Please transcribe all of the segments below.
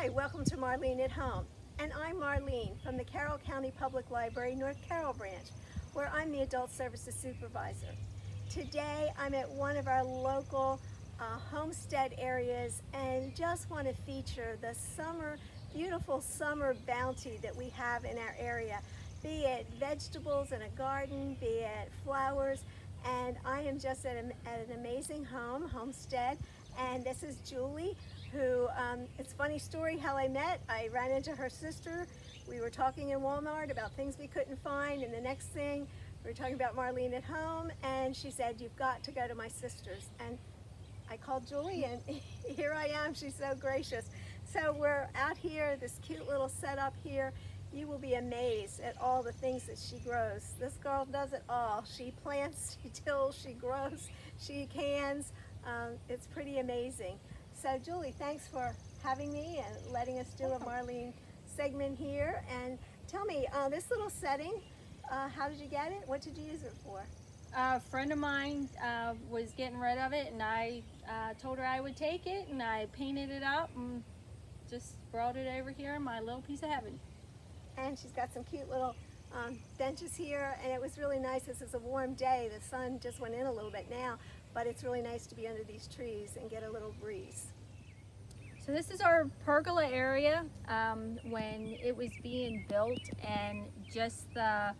Hi, welcome to Marlene at Home. And I'm Marlene from the Carroll County Public Library, North Carroll branch, where I'm the Adult Services Supervisor. Today I'm at one of our local homestead areas and just want to feature the beautiful summer bounty that we have in our area, be it vegetables in a garden, be it flowers, and I am just at an amazing homestead, and this is Julie, who, it's a funny story how I met. I ran into her sister. We were talking in Walmart about things we couldn't find, and the next thing we were talking about Marlene at Home, and she said, "You've got to go to my sister's." And I called Julie, and here I am. She's so gracious. So we're out here, this cute little setup here. You will be amazed at all the things that she grows. This girl does it all. She plants, she tills, she grows, she cans. It's pretty amazing. So Julie, thanks for having me and letting us do a Marlene segment here. And tell me, this little setting, how did you get it? What did you use it for? A friend of mine was getting rid of it, and I told her I would take it, and I painted it up and just brought it over here in my little piece of heaven. And she's got some cute little benches here, and it was really nice. This is a warm day. The sun just went in a little bit now, but it's really nice to be under these trees and get a little breeze. So this is our pergola area when it was being built and just the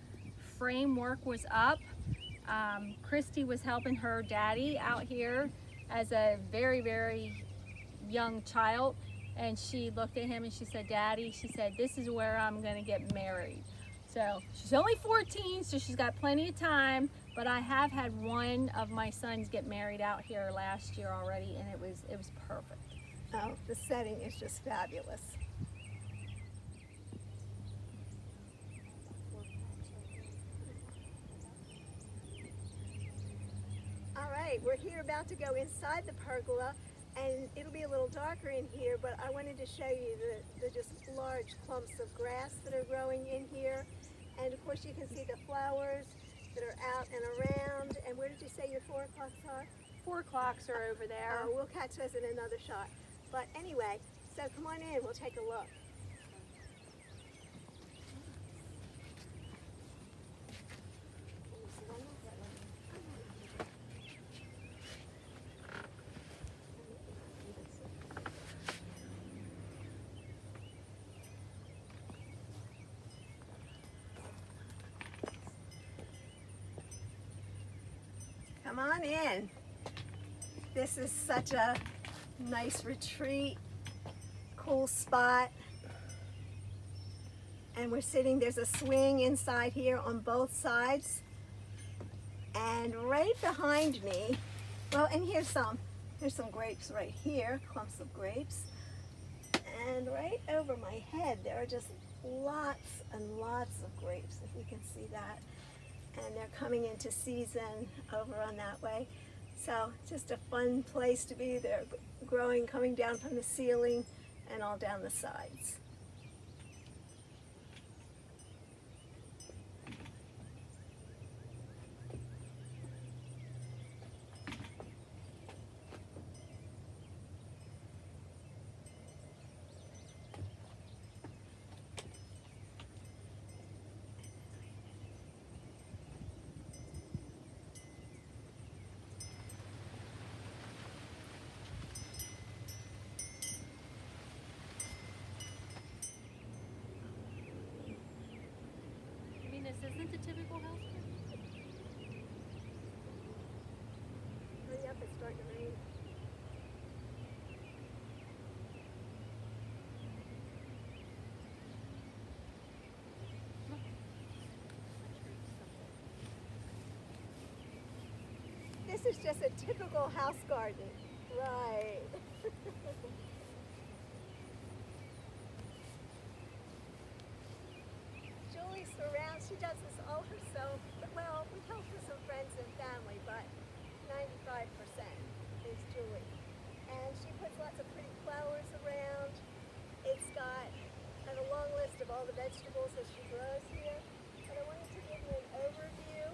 framework was up. Christy was helping her daddy out here as a very, very young child, and she looked at him and she said, "Daddy," she said, "this is where I'm gonna get married." So she's only 14, so she's got plenty of time, but I have had one of my sons get married out here last year already, and it was perfect. Oh, the setting is just fabulous. All right, we're here about to go inside the pergola, and it'll be a little darker in here, but I wanted to show you the just large clumps of grass that are growing in here. And of course you can see the flowers that are out and around. And where did you say your 4 o'clocks are? 4 o'clocks are over there. We'll catch those in another shot. But anyway, so come on in, we'll take a look. Come on in. This is such a nice retreat, cool spot. And we're sitting, there's a swing inside here on both sides. And right behind me, well, and here's some grapes right here, clumps of grapes. And right over my head, there are just lots and lots of grapes, if you can see that. And they're coming into season over on that way. So just a fun place to be. They're growing, coming down from the ceiling and all down the sides. This isn't a typical house. Hurry up, it's starting to rain. This is just a typical house garden. Right. Julie surrounds, she does this all herself. Well, we help with some friends and family, but 95% is Julie. And she puts lots of pretty flowers around. It's got a long list of all the vegetables that she grows here. But I wanted to give you an overview.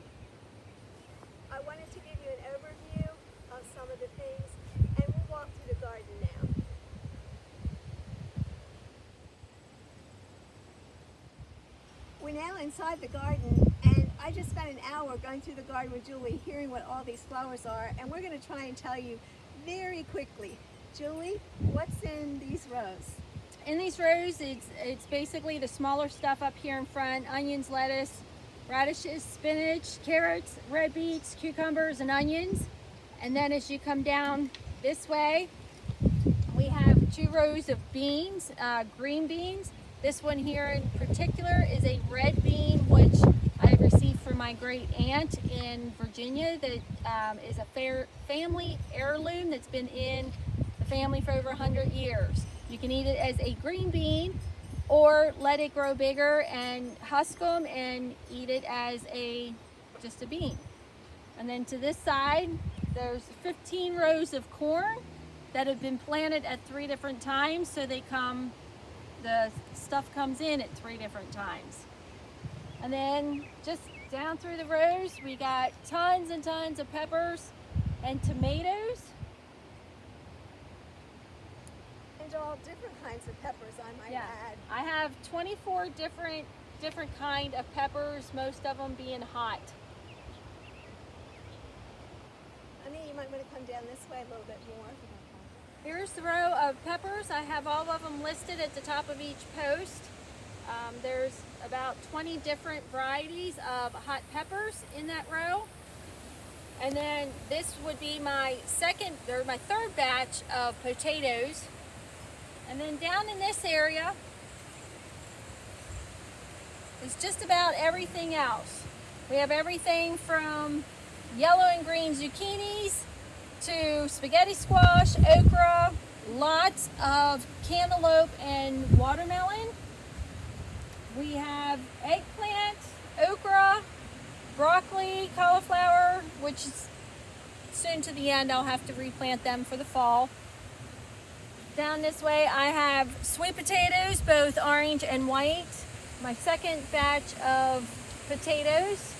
Of some of the things, and we'll walk through the garden now. inside the garden, and I just spent an hour going through the garden with Julie, hearing what all these flowers are, and we're going to try and tell you very quickly. Julie, what's in these rows? In these rows, it's basically the smaller stuff up here in front: onions, lettuce, radishes, spinach, carrots, red beets, cucumbers, and onions. And then as you come down this way, we have 2 rows of beans, green beans. This one here in particular is a red bean, which I received from my great aunt in Virginia. That is a family heirloom that's been in the family for over 100 years. You can eat it as a green bean, or let it grow bigger and husk them and eat it as just a bean. And then to this side, there's 15 rows of corn that have been planted at 3 different times, so the stuff comes in at 3 different times. And then just down through the rows, we got tons and tons of peppers and tomatoes. And all different kinds of peppers, I might add. I have 24 different kind of peppers, most of them being hot. I think you might want to come down this way a little bit more. Here's the row of peppers. I have all of them listed at the top of each post. There's about 20 different varieties of hot peppers in that row. And then this would be my third batch of potatoes. And then down in this area is just about everything else. We have everything from yellow and green zucchinis to spaghetti squash, okra, lots of cantaloupe and watermelon. We have eggplant, okra, broccoli, cauliflower, which is soon to the end. I'll have to replant them for the fall. Down this way I have sweet potatoes, both orange and white. My second batch of potatoes.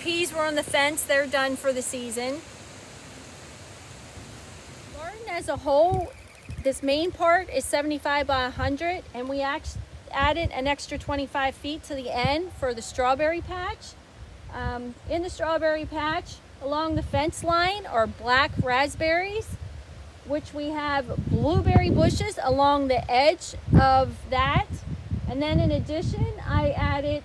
Peas were on the fence, they're done for the season. Garden as a whole, this main part is 75 by 100, and we added an extra 25 feet to the end for the strawberry patch. In the strawberry patch, along the fence line, are black raspberries, which we have blueberry bushes along the edge of that. And then in addition, I added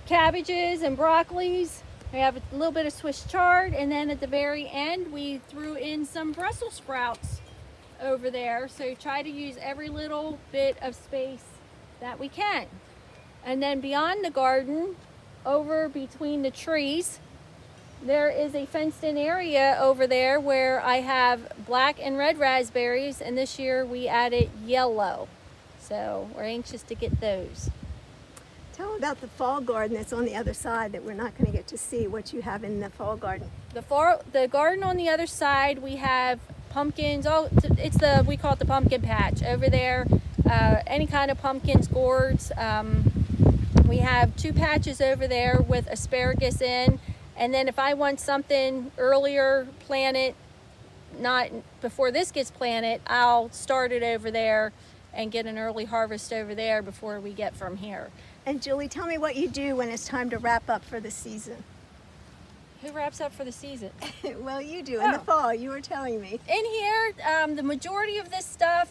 cabbages and broccolis. We have a little bit of Swiss chard, and then at the very end we threw in some Brussels sprouts over there. So try to use every little bit of space that we can. And then beyond the garden, over between the trees, there is a fenced in area over there where I have black and red raspberries, and this year we added yellow. So we're anxious to get those. Tell them about the fall garden that's on the other side that we're not going to get to see what you have in the fall garden. The garden on the other side, we have pumpkins. We call it the pumpkin patch over there. Any kind of pumpkins, gourds. We have 2 patches over there with asparagus in. And then if I want something earlier planted, not before this gets planted, I'll start it over there and get an early harvest over there before we get from here. And Julie, tell me what you do when it's time to wrap up for the season. Who wraps up for the season? Well, you do in the fall, you were telling me. In here, the majority of this stuff,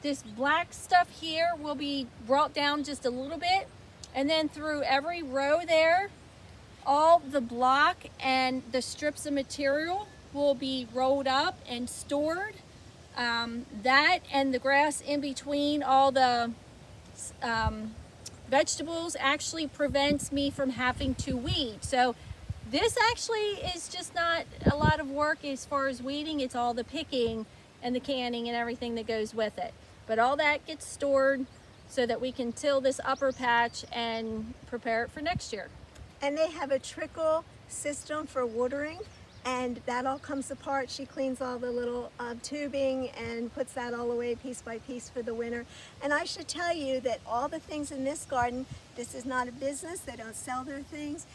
this black stuff here will be brought down just a little bit, and then through every row there, all the block and the strips of material will be rolled up and stored. That and the grass in between all the vegetables actually prevents me from having to weed. So this actually is just not a lot of work as far as weeding. It's all the picking and the canning and everything that goes with it. But all that gets stored so that we can till this upper patch and prepare it for next year. And they have a trickle system for watering, and that all comes apart. She cleans all the little tubing and puts that all away piece by piece for the winter. And I should tell you that all the things in this garden, this is not a business. They don't sell their things.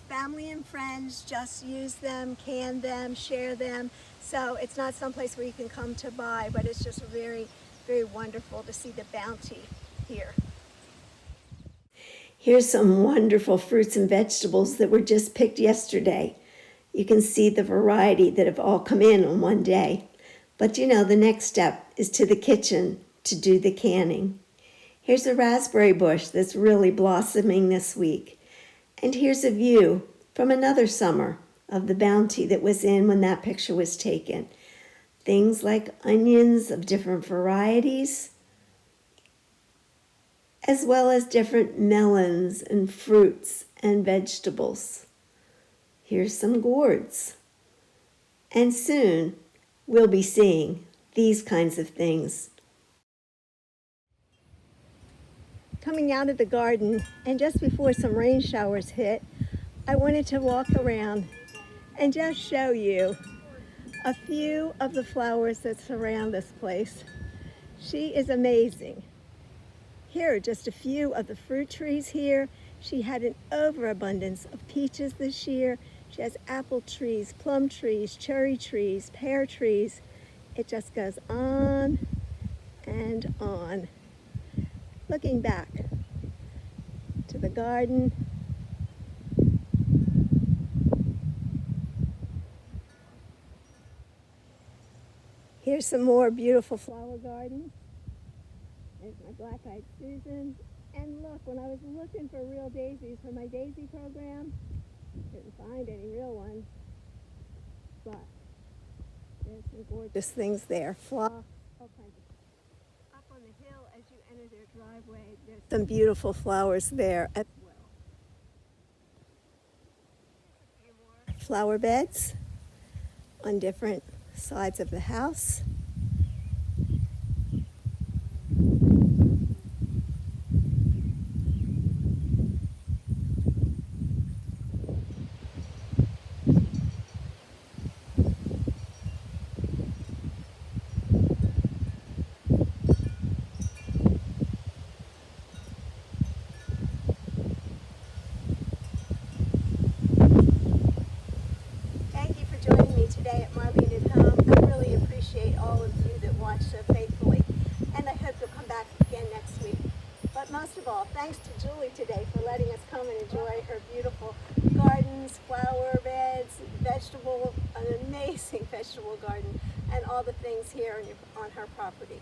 Family and friends just use them, can them, share them. So it's not someplace where you can come to buy, but it's just very, very wonderful to see the bounty here. Here's some wonderful fruits and vegetables that were just picked yesterday. You can see the variety that have all come in on one day. But you know, the next step is to the kitchen to do the canning. Here's a raspberry bush that's really blossoming this week. And here's a view from another summer of the bounty that was in when that picture was taken. Things like onions of different varieties, as well as different melons and fruits and vegetables. Here's some gourds. And soon we'll be seeing these kinds of things. Coming out of the garden, and just before some rain showers hit, I wanted to walk around and just show you a few of the flowers that surround this place. She is amazing. Here are just a few of the fruit trees here. She had an overabundance of peaches this year. She has apple trees, plum trees, cherry trees, pear trees. It just goes on and on. Looking back to the garden, here's some more beautiful flower gardens. There's my black-eyed Susan. And look, when I was looking for real daisies for my daisy program, couldn't find any real ones. But there's some gorgeous things there. Phlox, all kinds of. Up on the hill as you enter their driveway, there's some beautiful flowers there as well. Flower beds on different sides of the house. Thank you for joining me today at Marlene at Home. I really appreciate all of you that watch so faithfully, and I hope you'll come back again next week. But most of all, thanks to Julie today for letting us come and enjoy her beautiful gardens, flower beds, an amazing vegetable garden, and all the things here on her property.